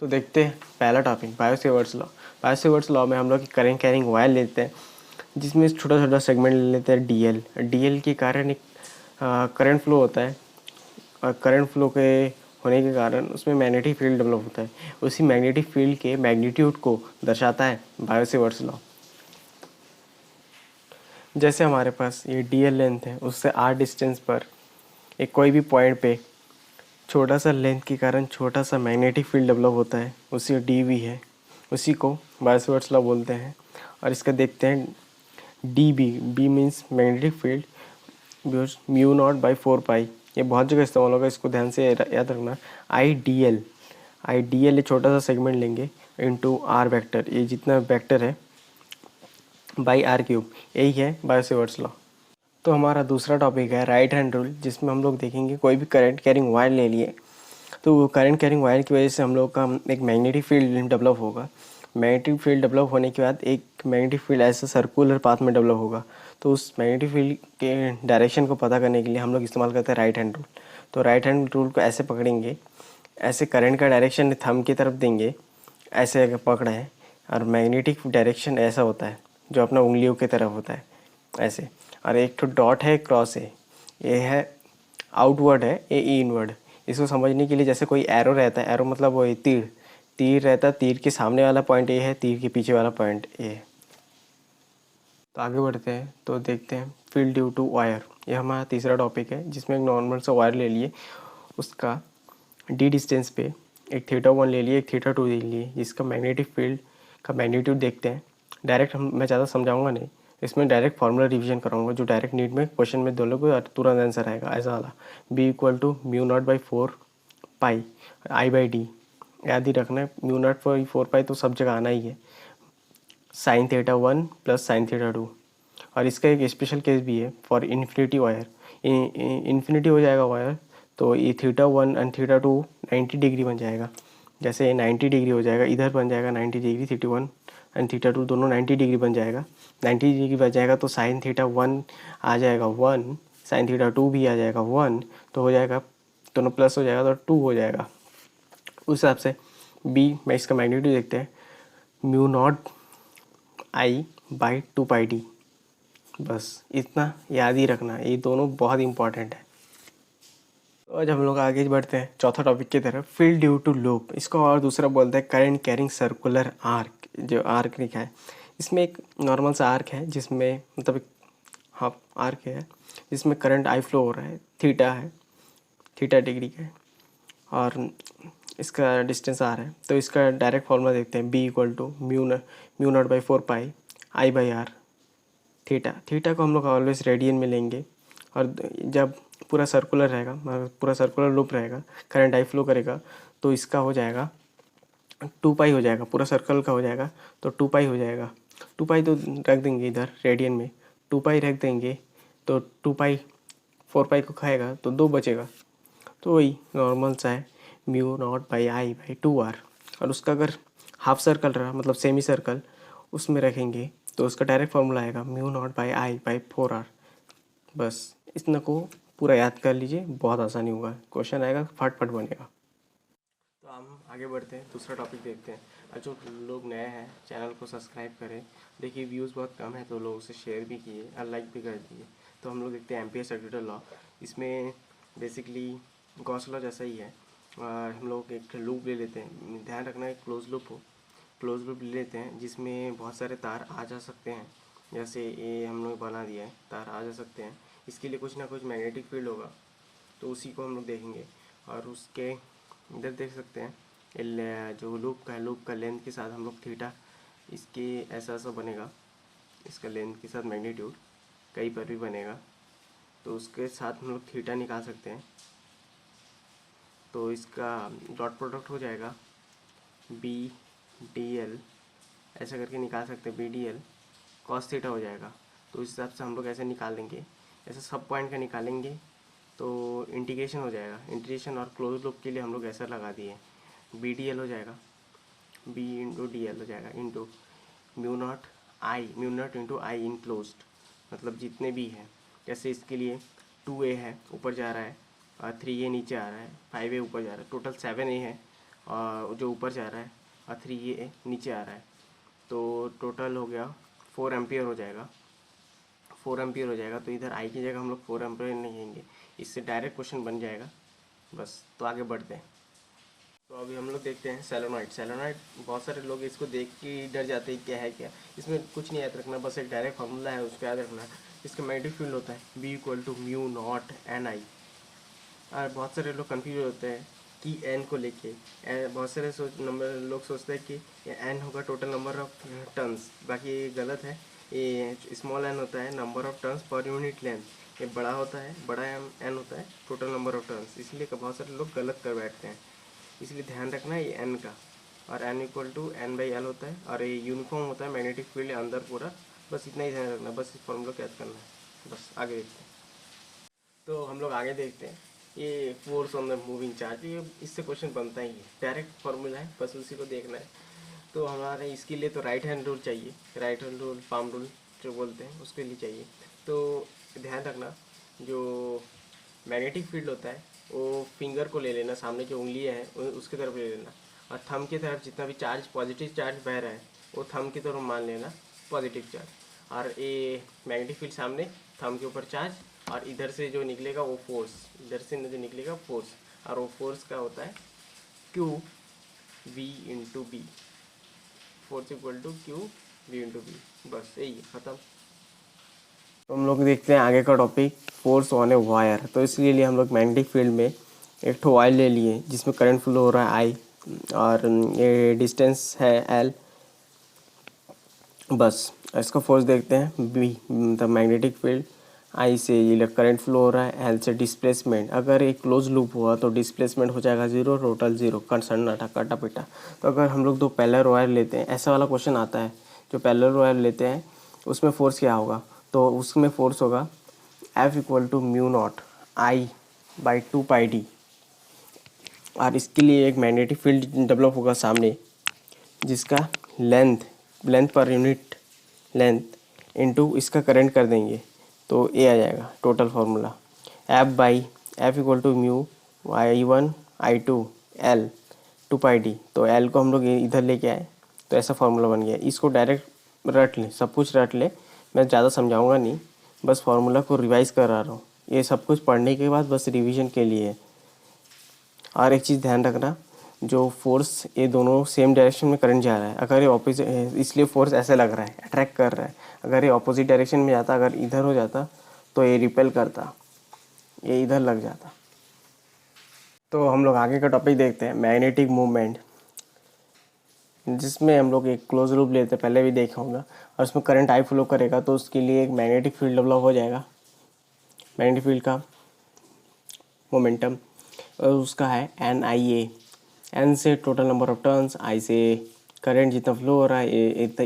तो देखते हैं पहला topic bio-Savart's law. Bio-Savart's law में हम लोग करंट कैरिंग वायर लेते हैं, जिसमें छोटा छोटा सेगमेंट ले लेते हैं डीएल के कारण एक करंट फ्लो होता है, और करंट फ्लो के होने के कारण उसमें मैग्नेटिक फील्ड डेवलप होता है। उसी मैग्नेटिक फील्ड के मैग्नीट्यूड को दर्शाता है बायो-सेवर्ट्स लॉ। जैसे हमारे पास ये डीएल लेंथ है, उससे आर डिस्टेंस पर एक कोई भी पॉइंट पे छोटा सा लेंथ के कारण छोटा सा मैग्नेटिक फील्ड डेवलप होता है, उसी डी वी है, उसी को बायो-सेवर्ट्स लॉ बोलते हैं। और इसका देखते हैं D B means magnetic field mu naught by 4 pi. ये बहुत जगह इस्तेमाल होगा, इसको ध्यान से याद रखना। आई डी एल ये छोटा सा सेगमेंट लेंगे इंटू आर वेक्टर, ये जितना वेक्टर है बाई आर क्यूब, यही है बायो-सेवर्ट्स लॉ। तो हमारा दूसरा टॉपिक है राइट हैंड रूल, जिसमें हम लोग देखेंगे कोई भी करंट कैरिंग वायर ले लिए तो वो करंट कैरिंग वायर की वजह से हम लोग का एक मैग्नेटिक फील्ड डेवलप होगा। मैग्नेटिक फील्ड डेवलप होने के बाद एक मैग्नेटिक फील्ड ऐसा सर्कुलर पाथ में डेवलप होगा। तो उस मैग्नेटिक फील्ड के डायरेक्शन को पता करने के लिए हम लोग इस्तेमाल करते हैं राइट हैंड रूल। तो राइट हैंड रूल को ऐसे पकड़ेंगे, ऐसे करंट का डायरेक्शन थंब की तरफ देंगे, ऐसे अगर पकड़ा है, और मैग्नेटिक डायरेक्शन ऐसा होता है जो अपना उंगलियों की तरफ होता है ऐसे। और एक तो डॉट है, क्रॉस है, ये है आउटवर्ड है, ये इनवर्ड। इसको समझने के लिए जैसे कोई एरो रहता है, एरो मतलब वो तीर रहता है, तीर के सामने वाला पॉइंट ये है, तीर के पीछे वाला पॉइंट ये है। तो आगे बढ़ते हैं तो देखते हैं फील्ड ड्यू टू वायर। ये हमारा तीसरा टॉपिक है, जिसमें एक नॉर्मल सा वायर ले लिए, उसका डी डिस्टेंस पे एक थीटा 1 ले लिए, एक थीटा 2 ले लिए, जिसका मैग्नेटिक फील्ड का मैग्नीट्यूड देखते हैं। डायरेक्ट मैं ज़्यादा समझाऊंगा नहीं, इसमें डायरेक्ट फार्मूला रिवीजन कराऊंगा, जो डायरेक्ट नीट में क्वेश्चन में दो लोग तुरंत आंसर आएगा ऐसा वाला। B equal to mu naught by 4 pi I by D, याद ही रखना है। म्यू नॉट बाई 4 पाई तो सब जगह आना ही है, sine theta 1 plus sine theta 2। और इसका एक स्पेशल केस भी है फॉर इन्फिनिटी वायर। इन्फिनिटी हो जाएगा वायर तो ये थीटा 1 एंड थीटा 2 90 डिग्री बन जाएगा। जैसे ये 90 डिग्री हो जाएगा, इधर बन जाएगा 90 डिग्री, थीटा 1 एंड थीटा 2 दोनों 90 डिग्री बन जाएगा। 90 डिग्री बन जाएगा तो साइन थीटा 1 आ जाएगा 1, साइन थीटा 2 भी आ जाएगा 1, तो हो जाएगा दोनों प्लस हो जाएगा तो 2 हो जाएगा। उस हिसाब से बी में इसका मैग्नीट्यूड देखते हैं, mu not I by 2 pi D. बस इतना याद ही रखना, ये दोनों बहुत इंपॉर्टेंट है। तो आज हम लोग आगे बढ़ते हैं चौथा टॉपिक की तरफ, फील्ड ड्यू टू लूप। इसको और दूसरा बोलते हैं करंट कैरिंग सर्कुलर आर्क। जो आर्क लिखा है, इसमें एक नॉर्मल सा आर्क है, जिसमें मतलब एक हाफ आर्क है, जिसमें करंट आई फ्लो हो रहा है, थीटा डिग्री का है, और इसका डिस्टेंस आर है। तो इसका डायरेक्ट फॉर्मूला देखते हैं, B equal to mu naught by 4 pi I by R. Theta को हम लोग ऑलवेज रेडियन में लेंगे, और जब पूरा सर्कुलर रहेगा, पूरा सर्कुलर लूप रहेगा, करंट आई फ्लो करेगा, तो इसका हो जाएगा 2 पाई हो जाएगा, पूरा सर्कल का हो जाएगा तो 2 पाई हो जाएगा। 2 पाई तो रख देंगे इधर रेडियन में, 2 पाई रख देंगे तो 2 पाई 4 पाई को खाएगा तो 2 बचेगा। तो वही नॉर्मल सा है, mu naught by I by 2 R. और उसका अगर हाफ सर्कल रहा, मतलब सेमी सर्कल, उसमें रखेंगे तो उसका डायरेक्ट फॉर्मूला आएगा mu naught by I by 4 R. बस इतना को पूरा याद कर लीजिए, बहुत आसानी होगा, क्वेश्चन आएगा फट बनेगा। तो हम आगे बढ़ते हैं, दूसरा टॉपिक देखते हैं। और जो लोग नए हैं चैनल को सब्सक्राइब करें। देखिए व्यूज़ बहुत कम है तो लोग उसे शेयर भी किए और लाइक भी कर दिए। तो हम लोग देखते हैं एम्पियर सर्किटल लॉ। इसमें बेसिकली गॉस लॉ जैसा ही है, और हम लोग एक लूप ले लेते हैं, ध्यान रखना है क्लोज लूप हो। क्लोज लूप ले लेते हैं जिसमें बहुत सारे तार आ जा सकते हैं, जैसे ये हम लोग बना दिया है, तार आ जा सकते हैं। इसके लिए कुछ ना कुछ मैग्नेटिक फील्ड होगा, तो उसी को हम लोग देखेंगे। और उसके इधर देख सकते हैं जो लूप का लेंथ के साथ हम लोग थीटा, इसके ऐसा बनेगा, इसका लेंथ के साथ मैग्नीट्यूड कहीं पर भी बनेगा, तो उसके साथ हम लोग थीटा निकाल सकते हैं। तो इसका डॉट प्रोडक्ट हो जाएगा बी डी एल, ऐसा करके निकाल सकते हैं, B D L cos theta हो जाएगा। तो इस हिसाब से हम लोग ऐसे निकाल देंगे, ऐसे सब पॉइंट का निकालेंगे तो इंटीग्रेशन हो जाएगा। इंटीग्रेशन और क्लोज लूप के लिए हम लोग ऐसा लगा दिए, बी डी एल हो जाएगा, बी इंटू डी एल हो जाएगा, इंटू म्यू नॉट इंटू आई इन क्लोज्ड, मतलब जितने भी हैं। जैसे इसके लिए 2a है ऊपर जा रहा है, और 3a नीचे आ रहा है, 5a ऊपर जा रहा है, टोटल 7a है, और जो ऊपर जा रहा है और 3 ये नीचे आ रहा है, तो टोटल हो गया 4 एम्पियर हो जाएगा। 4 एम्पियर हो जाएगा, तो इधर आई की जगह हम लोग 4 एम्पियर नहीं लेंगे, इससे डायरेक्ट क्वेश्चन बन जाएगा बस। तो आगे बढ़ते हैं। तो अभी हम लोग देखते हैं सोलेनॉइड। सोलेनॉइड बहुत सारे लोग इसको देख के डर जाते हैं क्या है क्या, इसमें कुछ नहीं याद रखना, बस एक डायरेक्ट फार्मूला है उसको याद रखना है। इसका मैग्नेटिक फील्ड होता है B = म्यू नॉट NI। और बहुत सारे लोग कन्फ्यूज होते हैं कि एन को लेके, बहुत सारे लोग सोचते हैं कि एन होगा टोटल नंबर ऑफ टर्न्स, बाकी ये गलत है। ये स्मॉल एन होता है number of turns per unit length, ये बड़ा होता है, बड़ा एन होता है टोटल नंबर ऑफ टर्न्स, इसलिए बहुत सारे लोग गलत कर बैठते हैं। इसलिए ध्यान रखना है ये एन का, और एन = N/L होता है, और ये यूनिफॉर्म होता है मैग्नेटिक फील्ड अंदर पूरा। बस इतना ही ध्यान रखना, बस इस फॉर्मूला को याद करना है बस। आगे देखते हैं। तो हम लोग आगे देखते हैं ये force on the moving charge, ये इससे क्वेश्चन बनता ही है, डायरेक्ट फार्मूला है, बस उसी को देखना है। तो हमारे इसके लिए तो राइट हैंड रूल चाहिए, right hand rule, palm rule जो बोलते हैं, उसके लिए चाहिए। तो ध्यान रखना, जो मैग्नेटिक फील्ड होता है वो फिंगर को ले लेना, सामने जो उंगलियां हैं उसकी तरफ ले लेना, और थंब की तरफ जितना भी चार्ज, पॉजिटिव चार्ज बह रहा है वो थंब की तरफ मान लेना, पॉजिटिव चार्ज। और ये मैग्नेटिक फील्ड सामने, थंब के ऊपर चार्ज, और इधर से जो निकलेगा वो फोर्स, इधर से जो निकलेगा फोर्स, और वो फोर्स का होता है QV/B, फोर्स = QV/B। बस यही है, ख़त्म। तो हम लोग देखते हैं आगे का topic, force on a wire. तो इसके लिए हम लोग मैग्नेटिक फील्ड में एक ठो वायर ले लिए जिसमें करंट फ्लो हो रहा है I, और ये डिस्टेंस है L। बस इसका फोर्स देखते हैं B, the magnetic field I से ये करंट फ्लो हो रहा है, L से डिस्प्लेसमेंट। अगर एक क्लोज लूप हुआ तो डिस्प्लेसमेंट हो जाएगा 0, टोटल 0, सन्नाटा काटा पिटा। तो अगर हम लोग 2 पैरेलल वायर लेते हैं, ऐसा वाला क्वेश्चन आता है, जो पैरेलल वायर लेते हैं उसमें फोर्स क्या होगा, तो उसमें फोर्स होगा F = म्यू नॉट I/2πd। और इसके लिए एक मैग्नेटिक फील्ड डेवलप होगा सामने, जिसका length per unit length into इसका करंट कर देंगे, तो ये आ जाएगा total formula F = mu I1 I2 L 2πd। तो L को हम लोग इधर लेके आए, तो ऐसा फार्मूला बन गया। इसको डायरेक्ट रट ले, सब कुछ रट ले, मैं ज़्यादा समझाऊंगा नहीं, बस फार्मूला को रिवाइज करा रहा हूँ। ये सब कुछ पढ़ने के बाद बस रिवीजन के लिए है। और एक चीज़ ध्यान रखना, जो फोर्स, ये दोनों सेम डायरेक्शन में करंट जा रहा है, अगर ये ऑपोजिट, इसलिए फोर्स ऐसे लग रहा है, अट्रैक्ट कर रहा है। अगर ये ऑपोजिट डायरेक्शन में जाता, अगर इधर हो जाता तो ये रिपेल करता, ये इधर लग जाता। तो हम लोग आगे का टॉपिक देखते हैं, मैग्नेटिक मूवमेंट, जिसमें हम लोग एक क्लोज लूप लेते हैं, पहले भी देखा होगा, और उसमें करंट I फ्लो करेगा, तो उसके लिए एक मैग्नेटिक फील्ड डेवलप हो जाएगा। मैग्नेटिक फील्ड का मोमेंटम और उसका है NIA। N से total number of turns, I से करंट जितना फ्लो हो रहा है,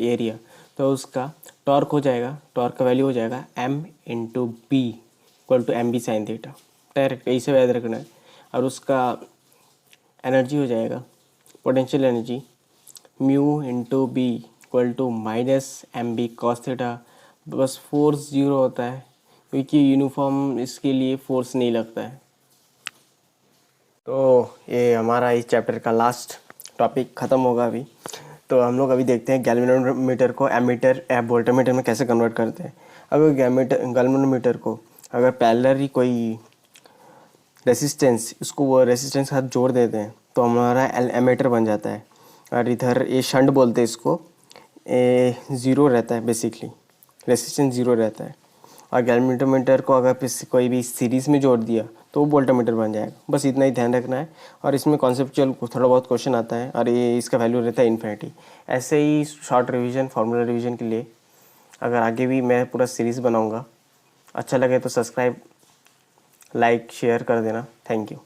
एरिया, तो उसका टॉर्क हो जाएगा, टॉर्क का वैल्यू हो जाएगा M/B = MB sin theta. Direct ऐसे याद रखना है। और उसका एनर्जी हो जाएगा, potential energy, μ/B = -MB cos theta. बस फोर्स 0 होता है, क्योंकि यूनिफॉर्म इसके लिए फोर्स नहीं लगता है। तो ये हमारा इस चैप्टर का लास्ट टॉपिक ख़त्म होगा अभी। तो हम लोग अभी देखते हैं गैल्वेनोमीटर को एमीटर वोल्टमीटर में कैसे कन्वर्ट करते हैं। अगर गैल्वेनोमीटर को अगर पैरेलल ही कोई रेसिस्टेंस, उसको वो रेसिस्टेंस के साथ जोड़ देते हैं, तो हमारा एमीटर बन जाता है। और इधर ये शंट बोलते हैं इसको, 0 रहता है, बेसिकली रेसिस्टेंस 0 रहता है। और गैल्वेनोमीटर को अगर कोई भी सीरीज़ में जोड़ दिया तो वो वोल्टमीटर बन जाएगा। बस इतना ही ध्यान रखना है। और इसमें कॉन्सेप्चुअल थोड़ा बहुत क्वेश्चन आता है, और ये इसका वैल्यू रहता है इन्फिनिटी। ऐसे ही शॉर्ट रिवीजन, फार्मूला रिवीजन के लिए अगर आगे भी मैं पूरा सीरीज़ बनाऊंगा, अच्छा लगे तो सब्सक्राइब, लाइक, शेयर कर देना। Thank you.